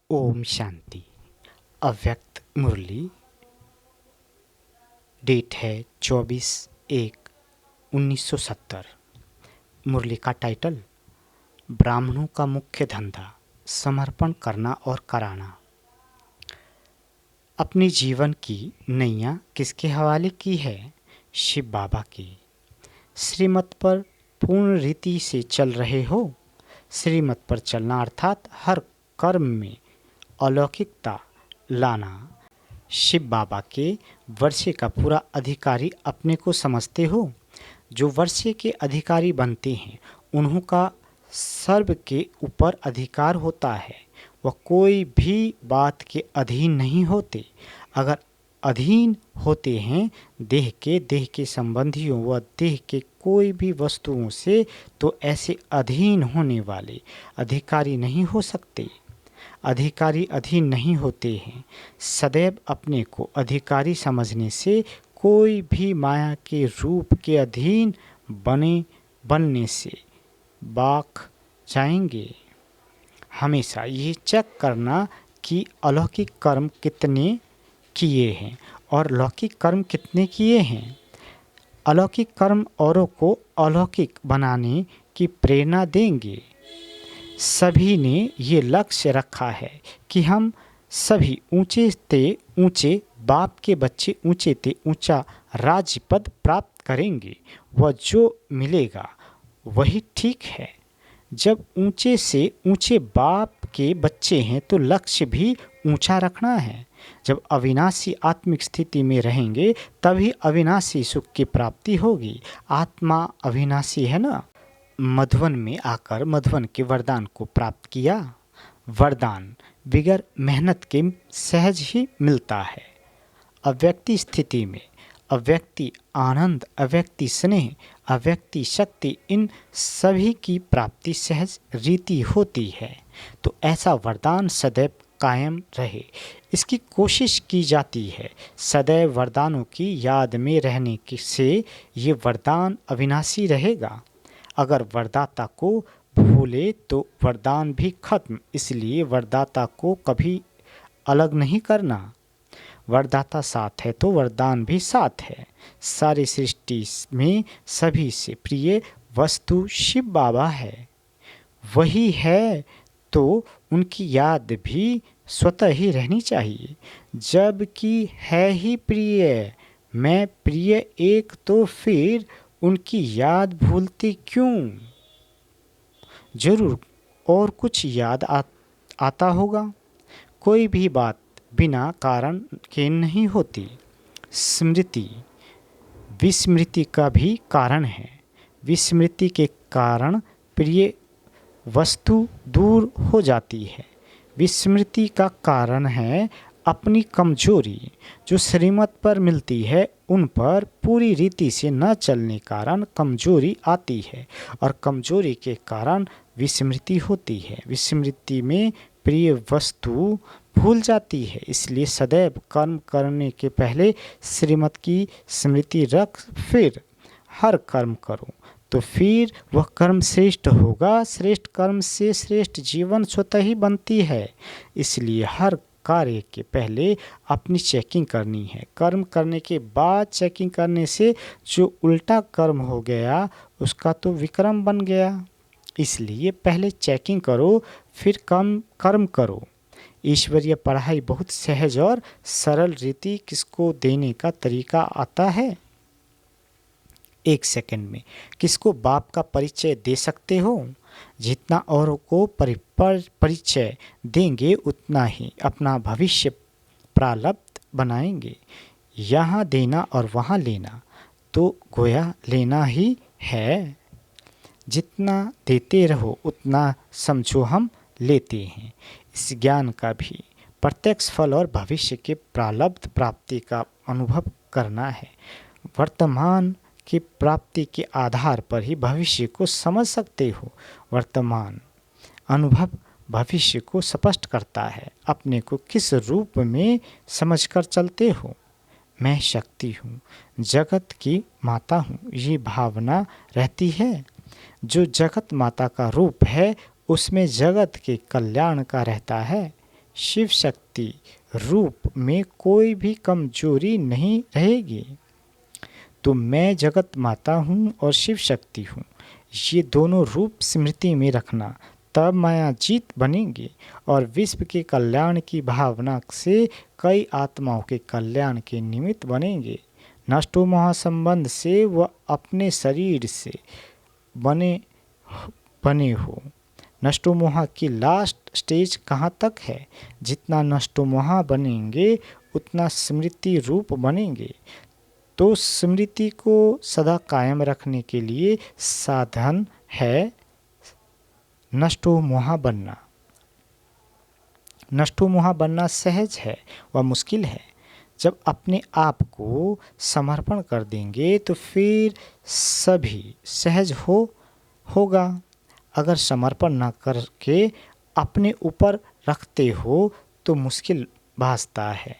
ओम शांति। अव्यक्त मुरली। डेट है 24/1/1970। मुरली का टाइटल ब्राह्मणों का मुख्य धंधा समर्पण करना और कराना। अपने जीवन की नैया किसके हवाले की है? शिव बाबा की। श्रीमत पर पूर्ण रीति से चल रहे हो। श्रीमत पर चलना अर्थात हर कर्म में अलौकिकता लाना। शिव बाबा के वर्षे का पूरा अधिकारी अपने को समझते हो। जो वर्षे के अधिकारी बनते हैं उन्हों का सर्व के ऊपर अधिकार होता है। वह कोई भी बात के अधीन नहीं होते। अगर अधीन होते हैं देह के संबंधियों व देह के कोई भी वस्तुओं से, तो ऐसे अधीन होने वाले अधिकारी नहीं हो सकते। अधिकारी अधीन नहीं होते हैं। सदैव अपने को अधिकारी समझने से कोई भी माया के रूप के अधीन बनने से बाख जाएंगे। हमेशा ये चेक करना कि अलौकिक कर्म कितने किए हैं और लौकिक कर्म कितने किए हैं। अलौकिक कर्म औरों को अलौकिक बनाने की प्रेरणा देंगे। सभी ने ये लक्ष्य रखा है कि हम सभी ऊंचे ते ऊंचे बाप के बच्चे ऊंचे ते ऊंचा राज्य पद प्राप्त करेंगे। वह जो मिलेगा वही ठीक है। जब ऊंचे से ऊंचे बाप के बच्चे हैं तो लक्ष्य भी ऊंचा रखना है। जब अविनाशी आत्मिक स्थिति में रहेंगे तभी अविनाशी सुख की प्राप्ति होगी। आत्मा अविनाशी है ना। मधुवन में आकर मधुवन के वरदान को प्राप्त किया। वरदान बिगर मेहनत के सहज ही मिलता है। अव्यक्ति स्थिति में अव्यक्ति आनंद, अव्यक्ति स्नेह, अव्यक्ति शक्ति, इन सभी की प्राप्ति सहज रीति होती है। तो ऐसा वरदान सदैव कायम रहे, इसकी कोशिश की जाती है। सदैव वरदानों की याद में रहने से ये वरदान अविनाशी रहेगा। अगर वरदाता को भूले तो वरदान भी खत्म। इसलिए वरदाता को कभी अलग नहीं करना। वरदाता साथ है तो वरदान भी साथ है। सारी सृष्टि में सभी से प्रिय वस्तु शिव बाबा है। वही है तो उनकी याद भी स्वतः ही रहनी चाहिए। जबकि है ही प्रिय, मैं प्रिय एक, तो फिर उनकी याद भूलती क्यों? जरूर और कुछ याद आता होगा। कोई भी बात बिना कारण के नहीं होती। स्मृति विस्मृति का भी कारण है। विस्मृति के कारण प्रिय वस्तु दूर हो जाती है। विस्मृति का कारण है अपनी कमजोरी। जो श्रीमत पर मिलती है उन पर पूरी रीति से न चलने कारण कमजोरी आती है और कमजोरी के कारण विस्मृति होती है। विस्मृति में प्रिय वस्तु भूल जाती है। इसलिए सदैव कर्म करने के पहले श्रीमत की स्मृति रख फिर हर कर्म करो, तो फिर वह कर्म श्रेष्ठ होगा। श्रेष्ठ कर्म से श्रेष्ठ जीवन स्वतः ही बनती है। इसलिए हर कार्य के पहले अपनी चेकिंग करनी है। कर्म करने के बाद चेकिंग करने से जो उल्टा कर्म हो गया उसका तो विक्रम बन गया। इसलिए पहले चेकिंग करो फिर कर्म करो। ईश्वरीय पढ़ाई बहुत सहज और सरल रीति किसको देने का तरीका आता है? 1 सेकंड में किसको बाप का परिचय दे सकते हो? जितना औरों को परिचय देंगे उतना ही अपना भविष्य प्रारब्ध बनाएंगे। यहाँ देना और वहाँ लेना तो गोया लेना ही है। जितना देते रहो उतना समझो हम लेते हैं। इस ज्ञान का भी प्रत्यक्ष फल और भविष्य के प्रारब्ध प्राप्ति का अनुभव करना है। वर्तमान की प्राप्ति के आधार पर ही भविष्य को समझ सकते हो। वर्तमान अनुभव भविष्य को स्पष्ट करता है। अपने को किस रूप में समझकर चलते हो? मैं शक्ति हूँ, जगत की माता हूँ, ये भावना रहती है। जो जगत माता का रूप है उसमें जगत के कल्याण का रहता है। शिव शक्ति रूप में कोई भी कमजोरी नहीं रहेगी। तो मैं जगत माता हूँ और शिव शक्ति हूँ, ये दोनों रूप स्मृति में रखना, तब माया जीत बनेंगे और विश्व के कल्याण की भावना से कई आत्माओं के कल्याण के निमित्त बनेंगे। नष्टो महासंबंध से वह अपने शरीर से बने बने हो। नष्टो मोहा की लास्ट स्टेज कहाँ तक है? जितना नष्टो मोहा बनेंगे उतना स्मृति रूप बनेंगे। तो स्मृति को सदा कायम रखने के लिए साधन है नष्टो मोहा बनना। नष्टो मोहा बनना सहज है व मुश्किल है। जब अपने आप को समर्पण कर देंगे तो फिर सभी सहज होगा। अगर समर्पण न करके अपने ऊपर रखते हो तो मुश्किल भासता है।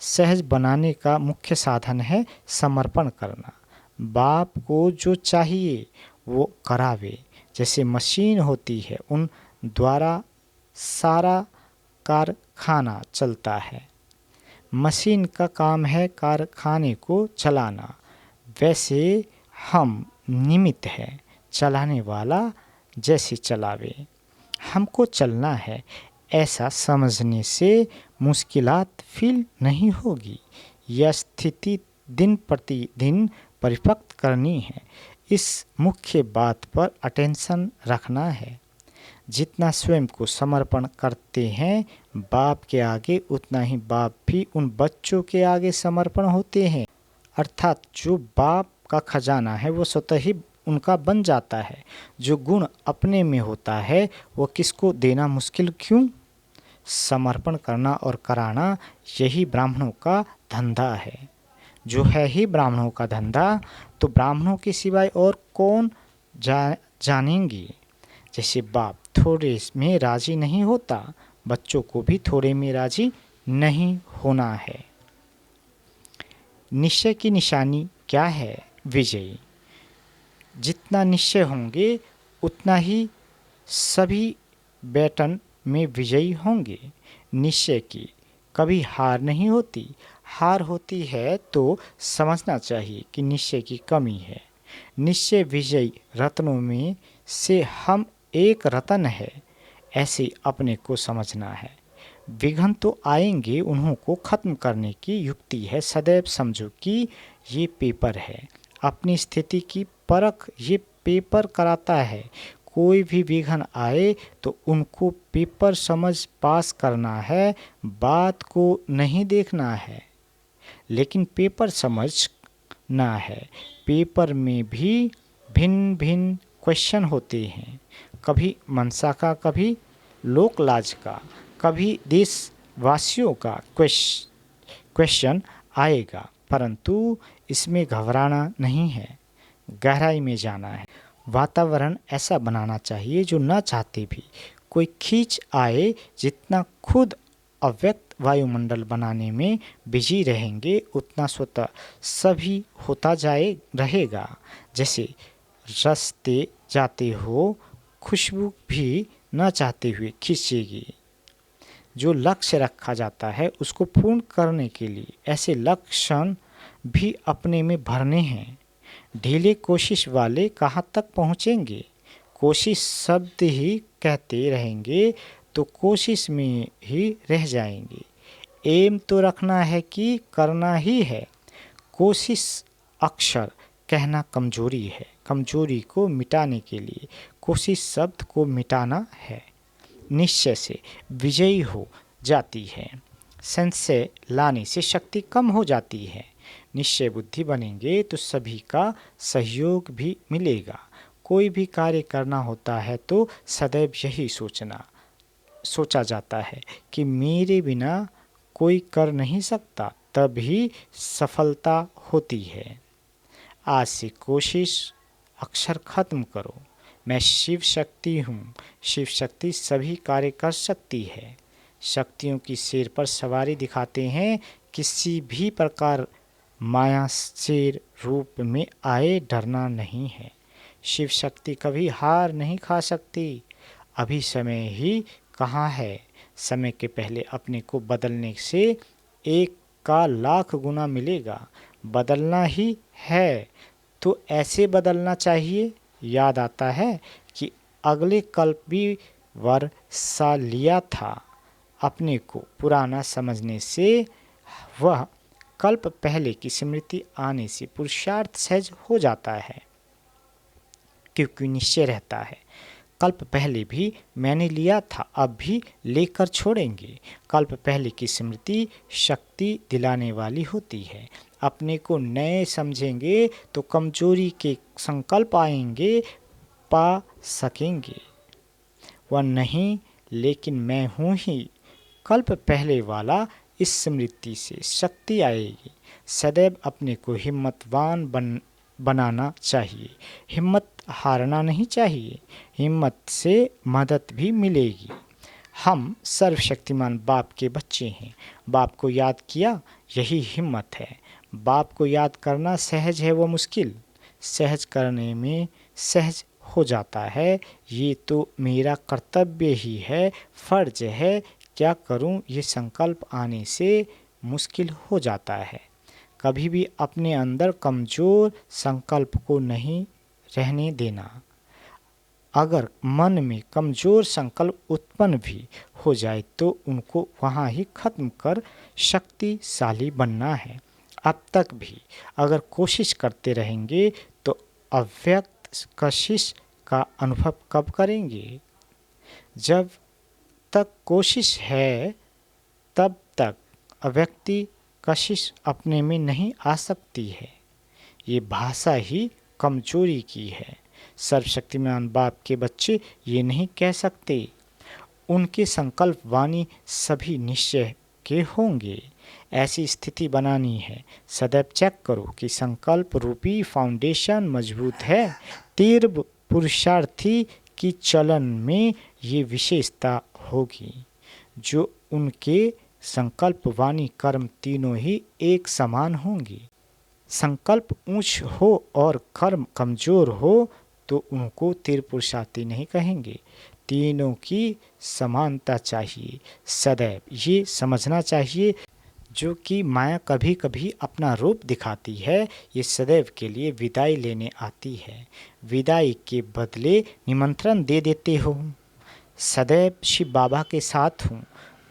सहज बनाने का मुख्य साधन है समर्पण करना। बाप को जो चाहिए वो करावे। जैसे मशीन होती है, उन द्वारा सारा कारखाना चलता है। मशीन का काम है कारखाने को चलाना, वैसे हम निमित्त है, चलाने वाला जैसे चलावे। हमको चलना है, ऐसा समझने से मुश्किलात फील नहीं होगी। यह स्थिति दिन प्रतिदिन परिपक्व करनी है। इस मुख्य बात पर अटेंशन रखना है। जितना स्वयं को समर्पण करते हैं बाप के आगे, उतना ही बाप भी उन बच्चों के आगे समर्पण होते हैं। अर्थात जो बाप का खजाना है वो स्वतः ही उनका बन जाता है। जो गुण अपने में होता है वो किसको देना मुश्किल क्यों? समर्पण करना और कराना यही ब्राह्मणों का धंधा है। जो है ही ब्राह्मणों का धंधा, तो ब्राह्मणों के सिवाय और कौन जानेंगे। जैसे बाप थोड़े में राजी नहीं होता, बच्चों को भी थोड़े में राजी नहीं होना है। निश्चय की निशानी क्या है? विजयी। जितना निश्चय होंगे उतना ही सभी बैटन में विजयी होंगे। निश्चय की कभी हार नहीं होती। हार होती है तो समझना चाहिए कि निश्चय की कमी है। निश्चय विजयी रत्नों में से हम एक रत्न है, ऐसे अपने को समझना है। विघ्न तो आएंगे, उन्हों को खत्म करने की युक्ति है। सदैव समझो कि ये पेपर है, अपनी स्थिति की परख ये पेपर कराता है। कोई भी विघ्न आए तो उनको पेपर समझ पास करना है, बात को नहीं देखना है। लेकिन पेपर समझना है। पेपर में भी भिन्न भिन्न क्वेश्चन होते हैं, कभी मनसा का, कभी लोकलाज का, कभी देशवासियों का क्वेश्चन आएगा, परंतु इसमें घबराना नहीं है, गहराई में जाना है। वातावरण ऐसा बनाना चाहिए जो न चाहते भी कोई खींच आए। जितना खुद अव्यक्त वायुमंडल बनाने में बिजी रहेंगे उतना स्वतः सभी होता रहेगा। जैसे रास्ते जाते हो, खुशबू भी न चाहते हुए खींचेगी। जो लक्ष्य रखा जाता है उसको पूर्ण करने के लिए ऐसे लक्षण भी अपने में भरने हैं। ढीले कोशिश वाले कहाँ तक पहुँचेंगे? कोशिश शब्द ही कहते रहेंगे तो कोशिश में ही रह जाएंगे। एम तो रखना है कि करना ही है। कोशिश अक्षर कहना कमजोरी है। कमजोरी को मिटाने के लिए कोशिश शब्द को मिटाना है। निश्चय से विजयी हो जाती है। संशय लाने से शक्ति कम हो जाती है। निश्चय बुद्धि बनेंगे तो सभी का सहयोग भी मिलेगा। कोई भी कार्य करना होता है तो सदैव यही सोचा जाता है कि मेरे बिना कोई कर नहीं सकता, तभी सफलता होती है। आज से कोशिश अक्षर खत्म करो। मैं शिव शक्ति हूँ। शिव शक्ति सभी कार्य कर सकती है। शक्तियों की शेर पर सवारी दिखाते हैं। किसी भी प्रकार माया शेर रूप में आए डरना नहीं है। शिव शक्ति कभी हार नहीं खा सकती। अभी समय ही कहाँ है समय के पहले अपने को बदलने से 1 का लाख गुना मिलेगा। बदलना ही है तो ऐसे बदलना चाहिए। याद आता है कि अगले कल्प भी वर्षा लिया था। अपने को पुराना समझने से वह कल्प पहले की स्मृति आने से पुरुषार्थ सहज हो जाता है, क्योंकि निश्चय रहता है कल्प पहले भी मैंने लिया था, अब भी लेकर छोड़ेंगे। कल्प पहले की स्मृति शक्ति दिलाने वाली होती है। अपने को नए समझेंगे तो कमजोरी के संकल्प आएंगे, पा सकेंगे। वह नहीं लेकिन मैं हूँ ही कल्प पहले वाला, इस स्मृति से शक्ति आएगी। सदैव अपने को हिम्मतवान बनाना चाहिए। हिम्मत हारना नहीं चाहिए। हिम्मत से मदद भी मिलेगी। हम सर्वशक्तिमान बाप के बच्चे हैं। बाप को याद किया, यही हिम्मत है। बाप को याद करना सहज है व मुश्किल। सहज करने में सहज हो जाता है। ये तो मेरा कर्तव्य ही है, फर्ज है, क्या करूं, ये संकल्प आने से मुश्किल हो जाता है। कभी भी अपने अंदर कमज़ोर संकल्प को नहीं रहने देना। अगर मन में कमज़ोर संकल्प उत्पन्न भी हो जाए तो उनको वहाँ ही खत्म कर शक्तिशाली बनना है। अब तक भी अगर कोशिश करते रहेंगे तो अव्यक्त कशिश का अनुभव कब करेंगे? जब तक कोशिश है तब तक अव्यक्ति कशिश अपने में नहीं आ सकती है। ये भाषा ही कमजोरी की है। सर्वशक्तिमान बाप के बच्चे ये नहीं कह सकते। उनके संकल्प वाणी सभी निश्चय के होंगे। ऐसी स्थिति बनानी है। सदैव चेक करो कि संकल्प रूपी फाउंडेशन मजबूत है। तीव्र पुरुषार्थी की चलन में ये विशेषता होगी जो उनके संकल्प वाणी कर्म तीनों ही एक समान होंगे। संकल्प ऊंच हो और कर्म कमजोर हो तो उनको तीव्र पुरुषार्थी नहीं कहेंगे। तीनों की समानता चाहिए। सदैव ये समझना चाहिए जो कि माया कभी कभी अपना रूप दिखाती है, ये सदैव के लिए विदाई लेने आती है। विदाई के बदले निमंत्रण दे देते हो। सदैव शिव बाबा के साथ हूँ,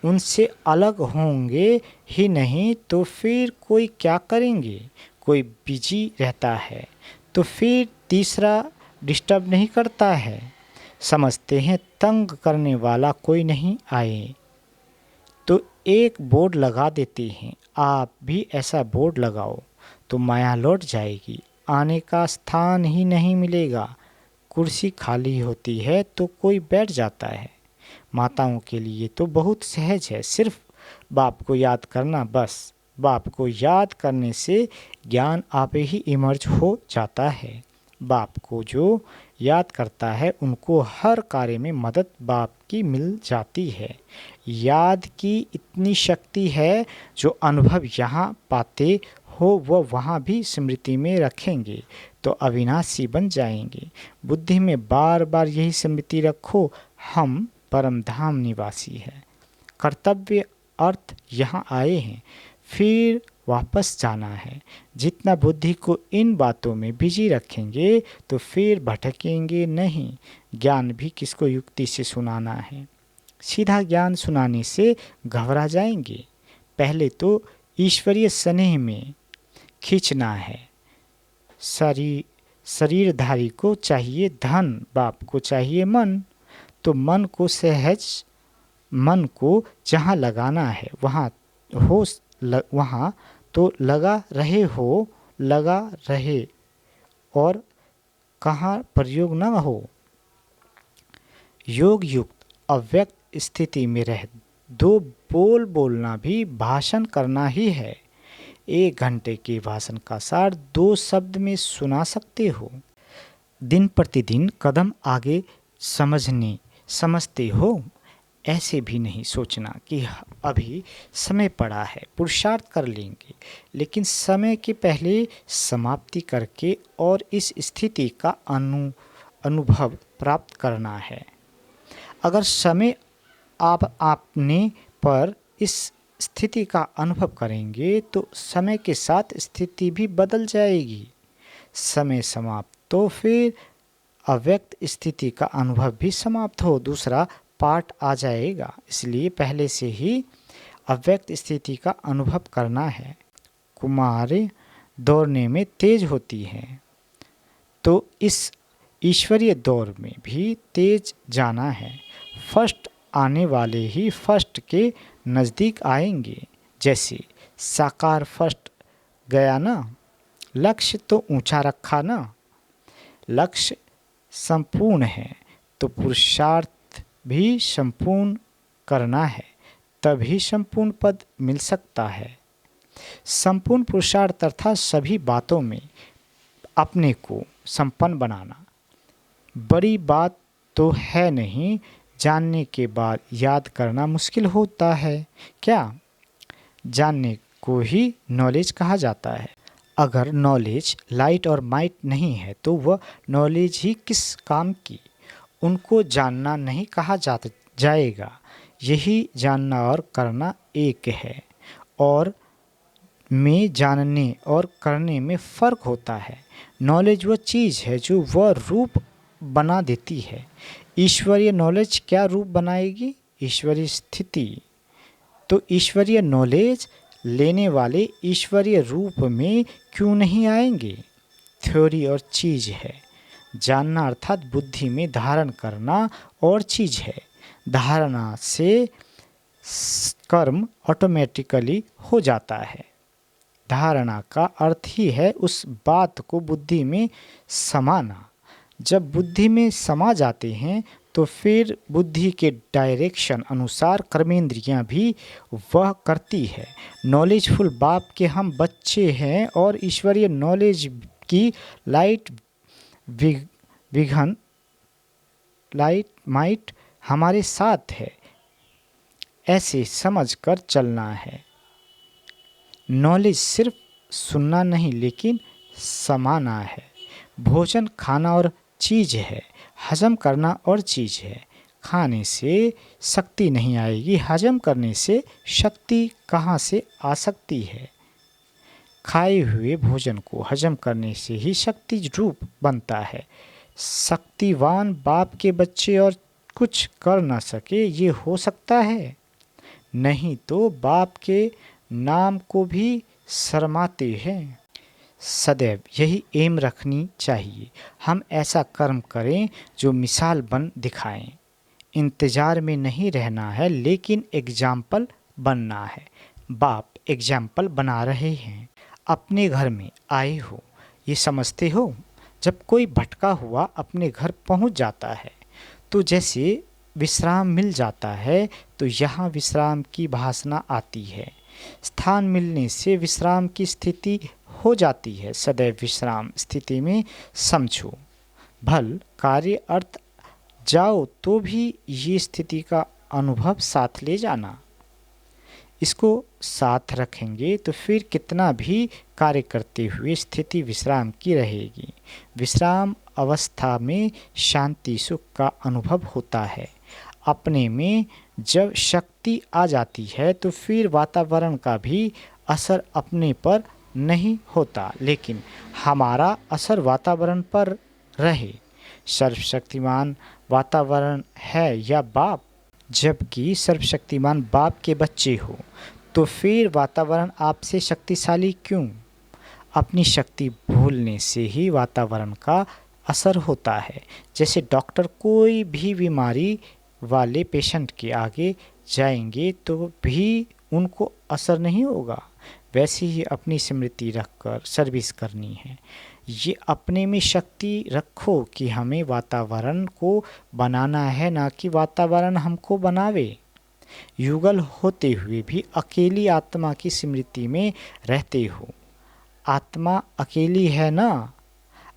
उनसे अलग होंगे ही नहीं तो फिर कोई क्या करेंगे? कोई बिजी रहता है तो फिर तीसरा डिस्टर्ब नहीं करता है। समझते हैं तंग करने वाला कोई नहीं आए तो एक बोर्ड लगा देते हैं। आप भी ऐसा बोर्ड लगाओ तो माया लौट जाएगी। आने का स्थान ही नहीं मिलेगा। कुर्सी खाली होती है तो कोई बैठ जाता है। माताओं के लिए तो बहुत सहज है, सिर्फ बाप को याद करना बस। बाप को याद करने से ज्ञान आपे ही इमर्ज हो जाता है। बाप को जो याद करता है उनको हर कार्य में मदद बाप की मिल जाती है। याद की इतनी शक्ति है जो अनुभव यहाँ पाते हो वो वहाँ भी स्मृति में रखेंगे तो अविनाशी बन जाएंगे। बुद्धि में बार बार यही स्मृति रखो, हम परम धाम निवासी है। कर्तव्य अर्थ यहाँ आए हैं, फिर वापस जाना है। जितना बुद्धि को इन बातों में बिजी रखेंगे तो फिर भटकेंगे नहीं। ज्ञान भी किसको युक्ति से सुनाना है। सीधा ज्ञान सुनाने से घबरा जाएंगे। पहले तो ईश्वरीय स्नेह में खींचना है। शरीरधारी को चाहिए धन, बाप को चाहिए मन। तो मन को जहाँ लगाना है वहाँ तो लगा रहे और कहाँ प्रयोग न हो। योग युक्त अव्यक्त स्थिति में रह दो बोलना भी भाषण करना ही है। 1 घंटे के भाषण का सार 2 शब्द में सुना सकते हो। दिन प्रतिदिन कदम आगे समझते हो। ऐसे भी नहीं सोचना कि अभी समय पड़ा है, पुरुषार्थ कर लेंगे, लेकिन समय के पहले समाप्ति करके और इस स्थिति का अनुभव प्राप्त करना है। अगर समय आप अपने पर इस स्थिति का अनुभव करेंगे तो समय के साथ स्थिति भी बदल जाएगी। समय समाप्त तो फिर अव्यक्त स्थिति का अनुभव भी समाप्त हो, दूसरा पार्ट आ जाएगा। इसलिए पहले से ही अव्यक्त स्थिति का अनुभव करना है। कुमारी दौड़ने में तेज होती हैं, तो इस ईश्वरीय दौर में भी तेज जाना है। फर्स्ट आने वाले ही फर्स्ट के नज़दीक आएंगे। जैसे साकार फर्स्ट गया ना, लक्ष्य तो ऊंचा रखा ना। लक्ष्य संपूर्ण है तो पुरुषार्थ भी संपूर्ण करना है, तभी संपूर्ण पद मिल सकता है। संपूर्ण पुरुषार्थ अर्थात सभी बातों में अपने को संपन्न बनाना। बड़ी बात तो है नहीं, जानने के बाद याद करना मुश्किल होता है। क्या जानने को ही नॉलेज कहा जाता है। अगर नॉलेज लाइट और माइट नहीं है तो वह नॉलेज ही किस काम की। उनको जानना नहीं कहा जाएगा। यही जानना और करना एक है, और में जानने और करने में फ़र्क होता है। नॉलेज वह चीज़ है जो वह रूप बना देती है। ईश्वरीय नॉलेज क्या रूप बनाएगी? ईश्वरीय स्थिति। तो ईश्वरीय नॉलेज लेने वाले ईश्वरीय रूप में क्यों नहीं आएंगे? थ्योरी और चीज़ है। जानना अर्थात बुद्धि में धारण करना और चीज़ है। धारणा से कर्म ऑटोमेटिकली हो जाता है। धारणा का अर्थ ही है उस बात को बुद्धि में समाना। जब बुद्धि में समा जाते हैं तो फिर बुद्धि के डायरेक्शन अनुसार कर्मेंद्रियां भी वह करती है। नॉलेजफुल बाप के हम बच्चे हैं और ईश्वरीय नॉलेज की लाइट विघन लाइट माइट हमारे साथ है, ऐसे समझकर चलना है। नॉलेज सिर्फ सुनना नहीं लेकिन समाना है। भोजन खाना और चीज़ है, हजम करना और चीज़ है। खाने से शक्ति नहीं आएगी, हजम करने से शक्ति कहाँ से आ सकती है? खाए हुए भोजन को हजम करने से ही शक्ति रूप बनता है। शक्तिवान बाप के बच्चे और कुछ कर ना सके, ये हो सकता है? नहीं तो बाप के नाम को भी शर्माते हैं। सदैव यही एम रखनी चाहिए, हम ऐसा कर्म करें जो मिसाल बन दिखाएं। इंतज़ार में नहीं रहना है लेकिन एग्जाम्पल बनना है। बाप एग्जाम्पल बना रहे हैं। अपने घर में आए हो, ये समझते हो? जब कोई भटका हुआ अपने घर पहुंच जाता है तो जैसे विश्राम मिल जाता है, तो यहाँ विश्राम की भासना आती है। स्थान मिलने से विश्राम की स्थिति हो जाती है। सदैव विश्राम स्थिति में समझो। भल कार्य अर्थ जाओ तो भी ये स्थिति का अनुभव साथ ले जाना। इसको साथ रखेंगे तो फिर कितना भी कार्य करते हुए स्थिति विश्राम की रहेगी। विश्राम अवस्था में शांति सुख का अनुभव होता है। अपने में जब शक्ति आ जाती है तो फिर वातावरण का भी असर अपने पर नहीं होता, लेकिन हमारा असर वातावरण पर रहे। सर्वशक्तिमान वातावरण है या बाप? जबकि सर्वशक्तिमान बाप के बच्चे हो तो फिर वातावरण आपसे शक्तिशाली क्यों? अपनी शक्ति भूलने से ही वातावरण का असर होता है। जैसे डॉक्टर कोई भी बीमारी वाले पेशेंट के आगे जाएंगे तो भी उनको असर नहीं होगा, वैसे ही अपनी स्मृति रखकर सर्विस करनी है। ये अपने में शक्ति रखो कि हमें वातावरण को बनाना है, ना कि वातावरण हमको बनावे। युगल होते हुए भी अकेली आत्मा की स्मृति में रहते हो। आत्मा अकेली है ना।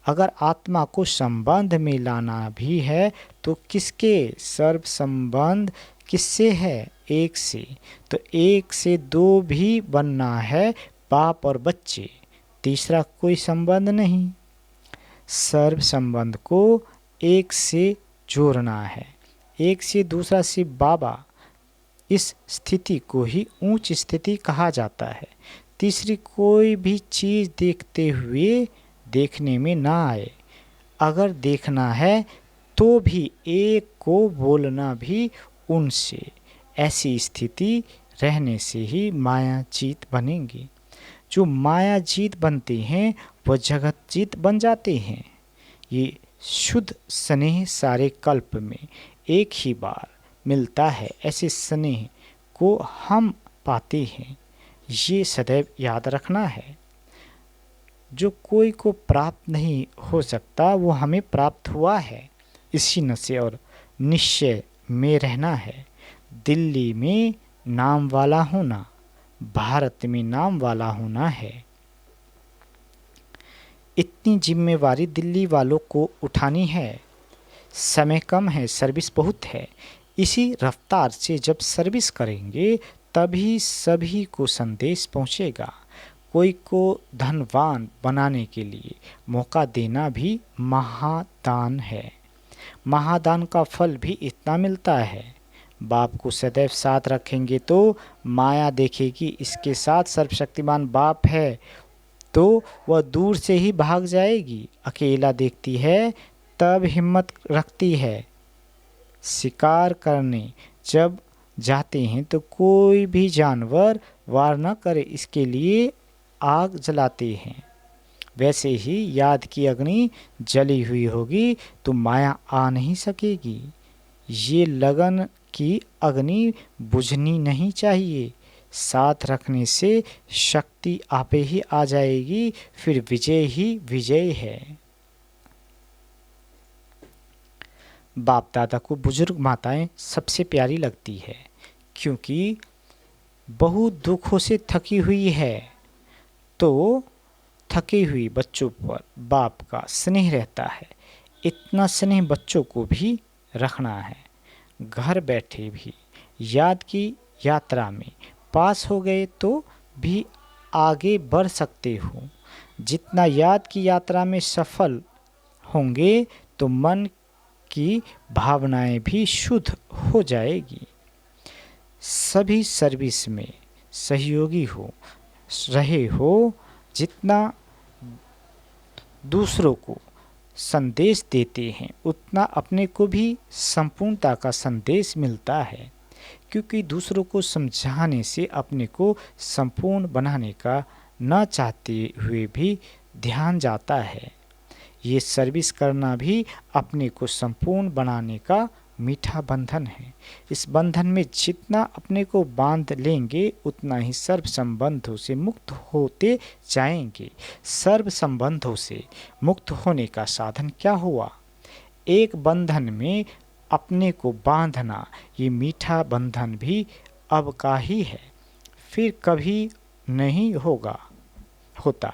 अगर आत्मा को संबंध में लाना भी है तो किसके? सर्व संबंध किससे है? एक से। तो एक से दो भी बनना है, बाप और बच्चे, तीसरा कोई संबंध नहीं। सर्व संबंध को एक से जोड़ना है। एक से दूसरा से बाबा, इस स्थिति को ही उच्च स्थिति कहा जाता है। तीसरी, कोई भी चीज़ देखते हुए देखने में ना आए। अगर देखना है तो भी एक को बोलना भी उनसे। ऐसी स्थिति रहने से ही मायाजीत बनेंगे। जो मायाजीत बनते हैं वह जगत जीत बन जाते हैं। ये शुद्ध स्नेह सारे कल्प में एक ही बार मिलता है। ऐसे स्नेह को हम पाते हैं, ये सदैव याद रखना है। जो कोई को प्राप्त नहीं हो सकता वो हमें प्राप्त हुआ है। इसी नशे और निश्चय में रहना है। दिल्ली में नाम वाला होना, भारत में नाम वाला होना है। इतनी जिम्मेवारी दिल्ली वालों को उठानी है। समय कम है, सर्विस बहुत है। इसी रफ्तार से जब सर्विस करेंगे तभी सभी को संदेश पहुंचेगा। कोई को धनवान बनाने के लिए मौका देना भी महादान है। महादान का फल भी इतना मिलता है। बाप को सदैव साथ रखेंगे तो माया देखेगी इसके साथ सर्वशक्तिमान बाप है तो वह दूर से ही भाग जाएगी। अकेला देखती है तब हिम्मत रखती है। शिकार करने जब जाते हैं तो कोई भी जानवर वार न करे इसके लिए आग जलाते हैं। वैसे ही याद की अग्नि जली हुई होगी तो माया आ नहीं सकेगी। ये लगन की अग्नि बुझनी नहीं चाहिए। साथ रखने से शक्ति आपे ही आ जाएगी, फिर विजय ही विजय है। बाप दादा को बुजुर्ग माताएं सबसे प्यारी लगती है क्योंकि बहुत दुखों से थकी हुई है तो थके हुए बच्चों पर बाप का स्नेह रहता है। इतना स्नेह बच्चों को भी रखना है। घर बैठे भी याद की यात्रा में पास हो गए तो भी आगे बढ़ सकते हो। जितना याद की यात्रा में सफल होंगे तो मन की भावनाएं भी शुद्ध हो जाएगी। सभी सर्विस में सहयोगी हो रहे हो। जितना दूसरों को संदेश देते हैं उतना अपने को भी संपूर्णता का संदेश मिलता है, क्योंकि दूसरों को समझाने से अपने को संपूर्ण बनाने का न चाहते हुए भी ध्यान जाता है। ये सर्विस करना भी अपने को संपूर्ण बनाने का मीठा बंधन है। इस बंधन में जितना अपने को बांध लेंगे उतना ही सर्व संबंधों से मुक्त होते जाएंगे। सर्व संबंधों से मुक्त होने का साधन क्या हुआ? एक बंधन में अपने को बांधना। ये मीठा बंधन भी अब का ही है, फिर कभी नहीं होता।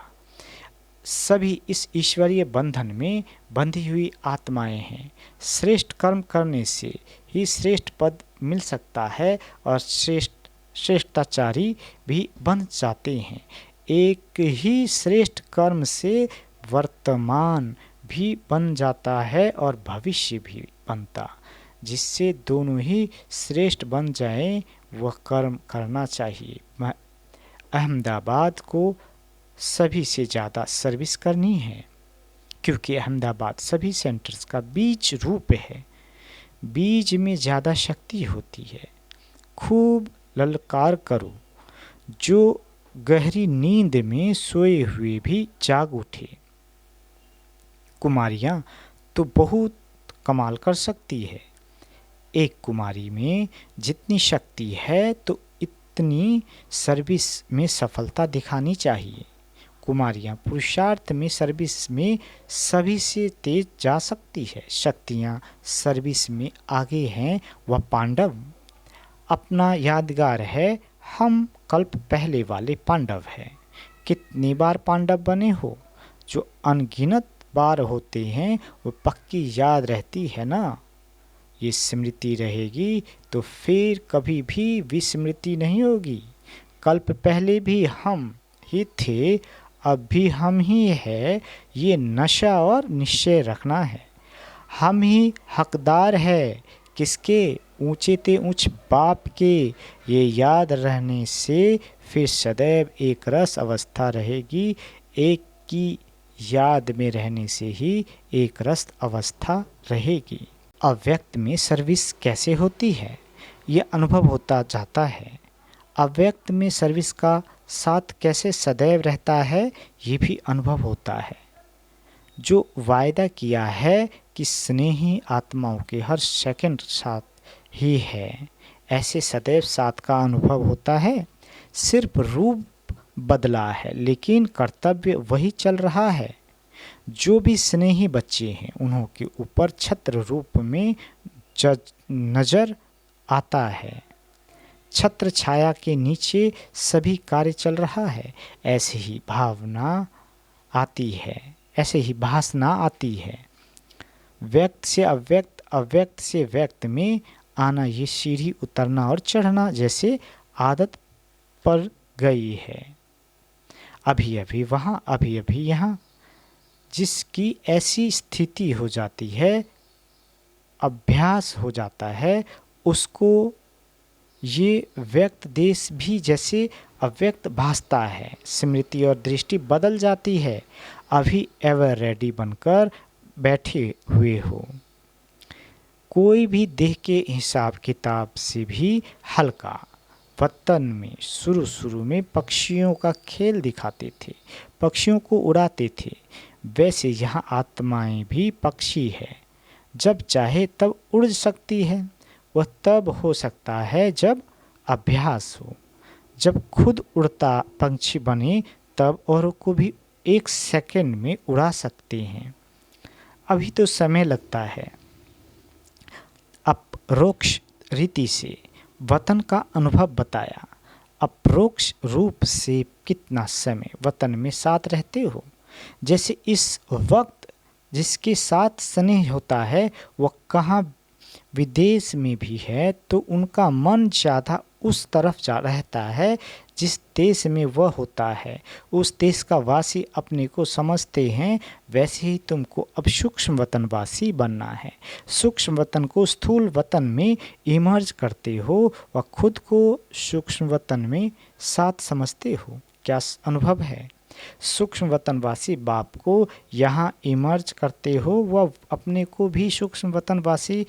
सभी इस ईश्वरीय बंधन में बंधी हुई आत्माएं हैं। श्रेष्ठ कर्म करने से ही श्रेष्ठ पद मिल सकता है और श्रेष्ठाचारी भी बन जाते हैं। एक ही श्रेष्ठ कर्म से वर्तमान भी बन जाता है और भविष्य भी बनता। जिससे दोनों ही श्रेष्ठ बन जाएं वह कर्म करना चाहिए। अहमदाबाद को सभी से ज़्यादा सर्विस करनी है, क्योंकि अहमदाबाद सभी सेंटर्स का बीज रूप है। बीज में ज़्यादा शक्ति होती है। खूब ललकार करो, जो गहरी नींद में सोए हुए भी जाग उठे। कुमारियाँ तो बहुत कमाल कर सकती है। एक कुमारी में जितनी शक्ति है तो इतनी सर्विस में सफलता दिखानी चाहिए। कुमारियाँ पुरुषार्थ में सर्विस में सभी से तेज जा सकती है। शक्तियाँ सर्विस में आगे हैं। वह पांडव अपना यादगार है। हम कल्प पहले वाले पांडव हैं। कितनी बार पांडव बने हो? जो अनगिनत बार होते हैं वो पक्की याद रहती है ना। ये स्मृति रहेगी तो फिर कभी भी विस्मृति नहीं होगी। कल्प पहले भी हम ही थे, अब भी हम ही है। ये नशा और निश्चय रखना है। हम ही हकदार है किसके? ऊंचे ते ऊंच बाप के, ये याद रहने से फिर सदैव एक रस अवस्था रहेगी। एक की याद में रहने से ही एक रस अवस्था रहेगी। अव्यक्त में सर्विस कैसे होती है, ये अनुभव होता जाता है। अव्यक्त में सर्विस का साथ कैसे सदैव रहता है, ये भी अनुभव होता है। जो वायदा किया है कि स्नेही आत्माओं के हर सेकंड साथ ही है, ऐसे सदैव साथ का अनुभव होता है। सिर्फ रूप बदला है लेकिन कर्तव्य वही चल रहा है। जो भी स्नेही बच्चे हैं उन्हों के ऊपर छत्र रूप में नजर आता है। छत्र छाया के नीचे सभी कार्य चल रहा है। ऐसे ही भावना आती है, ऐसे ही भासना आती है। व्यक्त से अव्यक्त, अव्यक्त से व्यक्त में आना, ये सीढ़ी उतरना और चढ़ना जैसे आदत पड़ गई है। अभी अभी वहाँ, अभी अभी यहाँ। जिसकी ऐसी स्थिति हो जाती है, अभ्यास हो जाता है, उसको ये व्यक्त देश भी जैसे अव्यक्त भासता है। स्मृति और दृष्टि बदल जाती है। अभी एवर रेडी बनकर बैठे हुए हो। कोई भी देह के हिसाब किताब से भी हल्का। वतन में शुरू में पक्षियों का खेल दिखाते थे, पक्षियों को उड़ाते थे। वैसे यहाँ आत्माएं भी पक्षी है। जब चाहे तब उड़ सकती है। वह तब हो सकता है जब अभ्यास हो। जब खुद उड़ता पंछी बने तब औरों को भी एक सेकंड में उड़ा सकते हैं। अभी तो समय लगता है। अपरोक्ष रीति से वतन का अनुभव बताया। अपरोक्ष रूप से कितना समय वतन में साथ रहते हो। जैसे इस वक्त जिसके साथ स्नेह होता है वह कहाँ विदेश में भी है तो उनका मन ज़्यादा उस तरफ जा रहता है जिस देश में वह होता है। उस देश का वासी अपने को समझते हैं। वैसे ही तुमको अब सूक्ष्म वतनवासी बनना है। सूक्ष्म वतन को स्थूल वतन में इमर्ज करते हो व खुद को सूक्ष्म वतन में साथ समझते हो। क्या अनुभव है? सूक्ष्म वतनवासी बाप को यहाँ इमर्ज करते हो व अपने को भी सूक्ष्म वतनवासी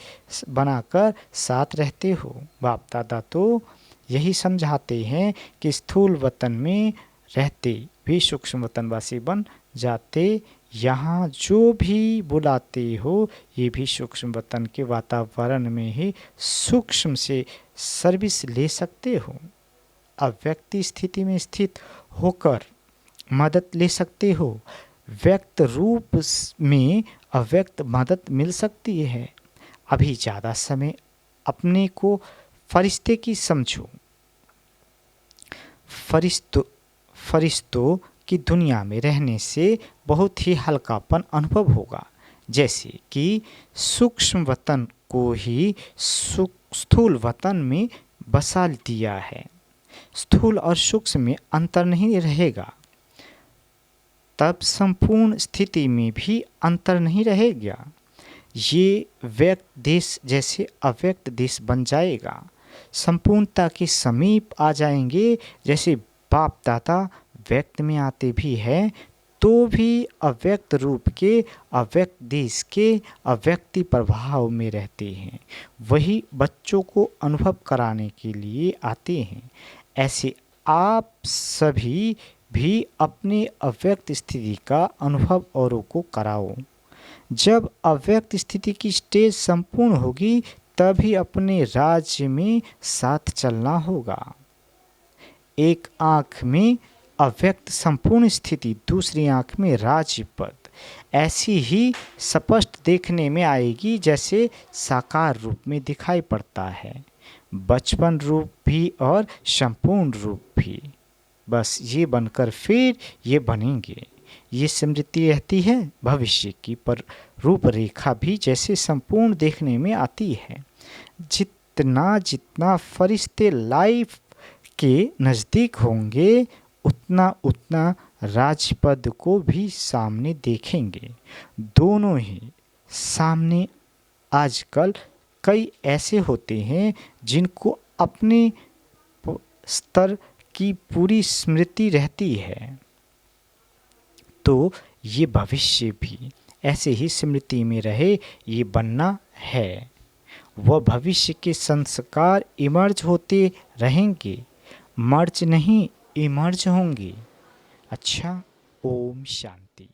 बनाकर साथ रहते हो। बाप दादा तो यही समझाते हैं कि स्थूल वतन में रहते भी सूक्ष्म वतनवासी बन जाते। यहाँ जो भी बुलाते हो ये भी सूक्ष्म वतन के वातावरण में ही सूक्ष्म से सर्विस ले सकते हो। अव्यक्ति स्थिति में स्थित होकर मदद ले सकते हो। व्यक्त रूप में अव्यक्त मदद मिल सकती है। अभी ज़्यादा समय अपने को फरिश्ते की समझो। फरिश्तों की दुनिया में रहने से बहुत ही हल्कापन अनुभव होगा। जैसे कि सूक्ष्म वतन को ही स्थूल वतन में बसा दिया है। स्थूल और सूक्ष्म में अंतर नहीं रहेगा, तब संपूर्ण स्थिति में भी अंतर नहीं रहेगा। ये व्यक्त देश जैसे अव्यक्त देश बन जाएगा। संपूर्णता के समीप आ जाएंगे। जैसे बाप दादा व्यक्त में आते भी हैं तो भी अव्यक्त रूप के अव्यक्त देश के अव्यक्ति प्रभाव में रहते हैं। वही बच्चों को अनुभव कराने के लिए आते हैं। ऐसे आप सभी भी अपने अव्यक्त स्थिति का अनुभव औरों को कराओ। जब अव्यक्त स्थिति की स्टेज संपूर्ण होगी तभी अपने राज्य में साथ चलना होगा। एक आँख में अव्यक्त संपूर्ण स्थिति, दूसरी आँख में राज्य पद ऐसी ही स्पष्ट देखने में आएगी जैसे साकार रूप में दिखाई पड़ता है। बचपन रूप भी और संपूर्ण रूप भी। बस ये बनकर फिर ये बनेंगे। ये स्मृति रहती है। भविष्य की पर रूपरेखा भी जैसे संपूर्ण देखने में आती है। जितना जितना फरिश्ते लाइफ के नज़दीक होंगे उतना उतना राजपद को भी सामने देखेंगे। दोनों ही सामने आजकल कई ऐसे होते हैं जिनको अपने स्तर की पूरी स्मृति रहती है, तो ये भविष्य भी ऐसे ही स्मृति में रहे, ये बनना है। वह भविष्य के संस्कार इमर्ज होते रहेंगे, मर्ज नहीं इमर्ज होंगे। अच्छा, ओम शांति।